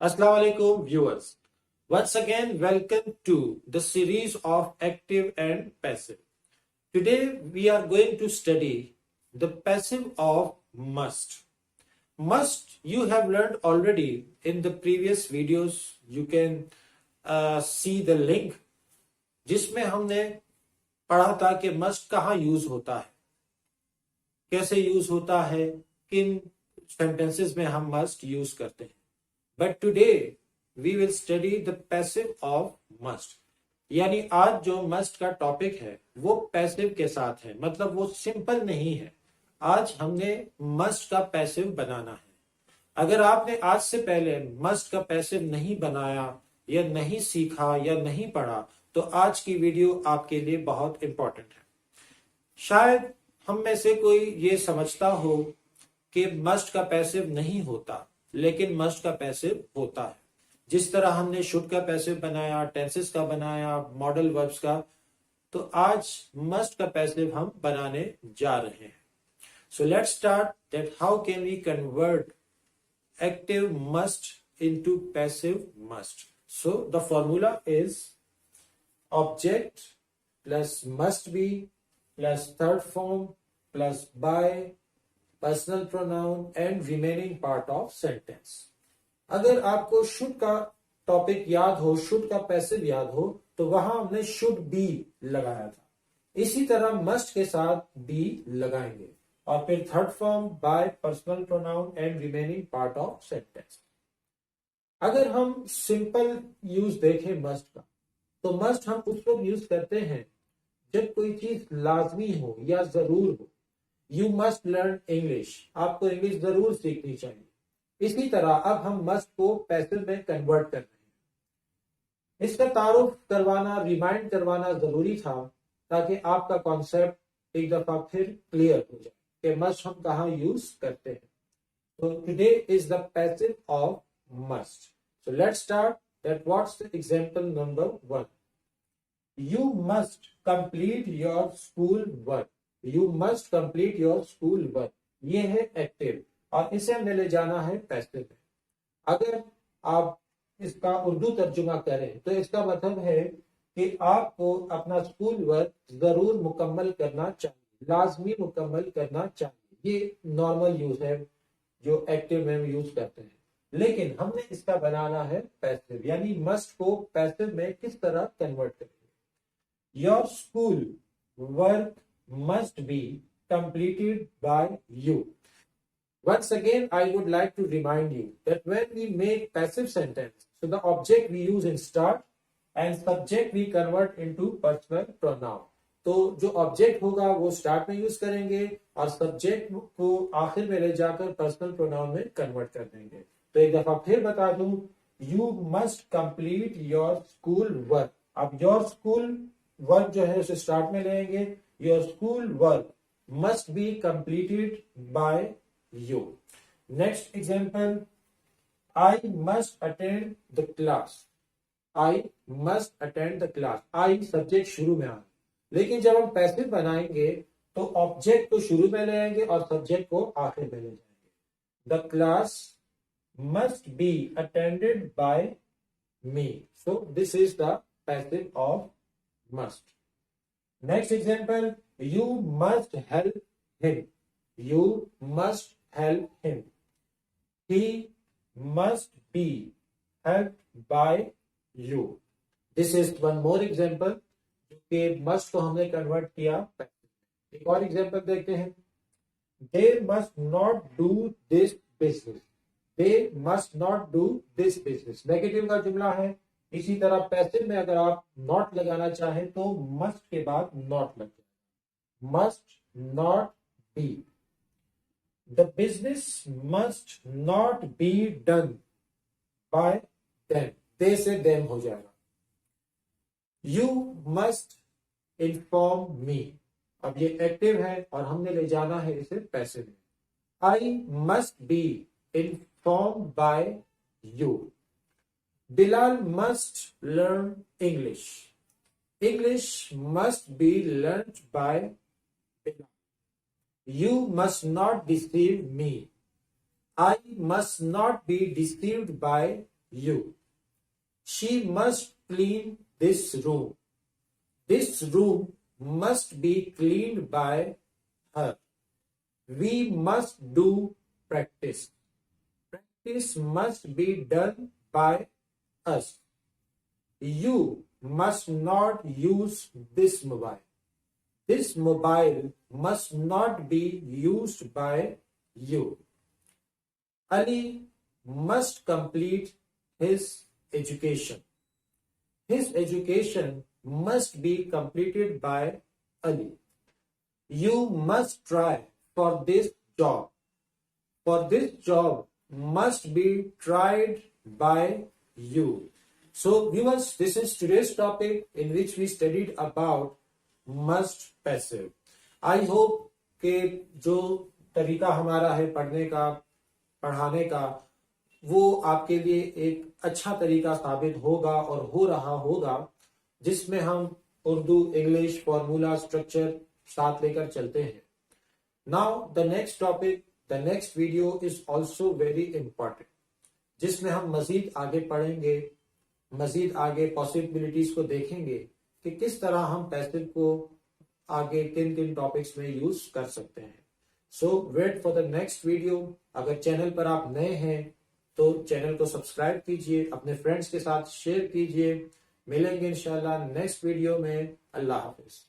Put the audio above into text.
Assalamu alaikum viewers. Once again, welcome to the series of active and passive. Today we are going to study the passive of must. Must you have learned already in the previous videos. You can see the link जिसमें हमने पढ़ा था कि must कहाँ use होता है, कैसे use होता है, किन सेंटेंसेस में हम must यूज करते हैं. But today we will study the passive of must. यानी आज जो must का टॉपिक है वो पैसिव के साथ है, मतलब वो सिंपल नहीं है. आज हमने must का पैसिव बनाना है. अगर आपने आज से पहले must का पैसिव नहीं बनाया या नहीं सीखा या नहीं पढ़ा तो आज की वीडियो आपके लिए बहुत इंपॉर्टेंट है. शायद हम में से कोई ये समझता हो कि must का पैसिव नहीं होता, लेकिन मस्ट का पैसिव होता है. जिस तरह हमने शुड का पैसिव बनाया, टेंसेस का बनाया, मॉडल वर्ब्स का, तो आज मस्ट का पैसिव हम बनाने जा रहे हैं. So let's start that how can we convert active must into passive must. So the formula is object plus must be plus third form plus by personal pronoun and remaining part of sentence. अगर आपको should का topic याद हो, should का passive याद हो, तो वहां हमने शुड बी लगाया था. इसी तरह मस्ट के साथ बी लगाएंगे और फिर third form by personal pronoun and remaining part of sentence. अगर हम सिंपल यूज देखें मस्ट का, तो मस्ट हम उस वक्त यूज करते हैं जब कोई चीज लाजमी हो या जरूर हो. यू मस्ट लर्न इंग्लिश, आपको इंग्लिश जरूर सीखनी चाहिए. इसी तरह अब हम मस्ट को पैसिव में कन्वर्ट कर रहे हैं. इसका तारुफ करवाना, रिमाइंड करवाना जरूरी था ताकि आपका कॉन्सेप्ट एक दफा फिर क्लियर हो जाए कि मस्ट हम कहाँ यूज करते हैं. तो today is the passive of must. So let's start that what's the example number 1. You must complete your school work. You must complete your school work. ये है एक्टिव और इसे हमने ले जाना है पैसिव में. अगर आप इसका उर्दू तर्जुमा करें तो इसका मतलब है कि आपको अपना स्कूल वर्क जरूर मुकम्मल करना चाहिए, लाजमी मुकम्मल करना चाहिए. ये नॉर्मल यूज है जो एक्टिव में यूज करते हैं. लेकिन हमने इसका बनाना है पैसिव, यानी मस्ट को पैसिव में किस तरह कन्वर्ट करेंगे. Your school work must be completed by you. Once again, I would like to remind you that when we make passive sentence, so the object we use in start and subject we convert into personal pronoun. तो जो object होगा वो start में use करेंगे और subject को आखिर में ले जाकर पर्सनल प्रोनाउन में कन्वर्ट कर देंगे. तो एक दफा फिर बता दूं, you must complete your school work. अब योर स्कूल वर्क जो है उसे स्टार्ट में लेंगे. Your school work must be completed by you. Next example, I must attend the class. I must attend the class. I subject शुरू में आए, लेकिन जब हम पैसिव बनाएंगे तो ऑब्जेक्ट को शुरू में लेंगे और सब्जेक्ट को आखिर में ले जाएंगे. The class must be attended by me. So this is the passive of must. Next example, you must help him. You must help him. He must be helped by you. This is one more example कि must को हमने convert किया. एक और example देखते हैं. They must not do this business. They must not do this business. Negative का जुमला है. इसी तरह पैसिव में अगर आप नॉट लगाना चाहें तो मस्ट के बाद नॉट लग जाए. Must not be. The business must not be done by them. They say them हो जाएगा. You must inform me. अब ये एक्टिव है और हमने ले जाना है इसे पैसिव में. I must be inform bye you. Bilal must learn English. English must be learnt by Bilal. You must not deceive me. I must not be deceived by you. She must clean this room. This room must be cleaned by her. We must do practice. Practice must be done by us. You must not use this mobile. This mobile must not be used by you. Ali must complete his education. His education must be completed by Ali. You must try for this job. For this job must be tried by you. So viewers, this is today's topic in which we studied about must passive. I hope कि जो तरीका हमारा है पढ़ने का, पढ़ाने का, वो आपके लिए एक अच्छा तरीका साबित होगा और हो रहा होगा, जिसमें हम उर्दू, इंग्लिश, फॉर्मूला, स्ट्रक्चर साथ लेकर चलते हैं. Now the next topic, the next video is also very important, जिसमें हम मजीद आगे पढ़ेंगे, मजीद आगे पॉसिबिलिटीज को देखेंगे कि किस तरह हम पैसिव को आगे किन किन टॉपिक्स में यूज कर सकते हैं. So wait for the next video. अगर चैनल पर आप नए हैं तो चैनल को सब्सक्राइब कीजिए, अपने फ्रेंड्स के साथ शेयर कीजिए. मिलेंगे इंशाल्लाह नेक्स्ट वीडियो में. अल्लाह हाफिज.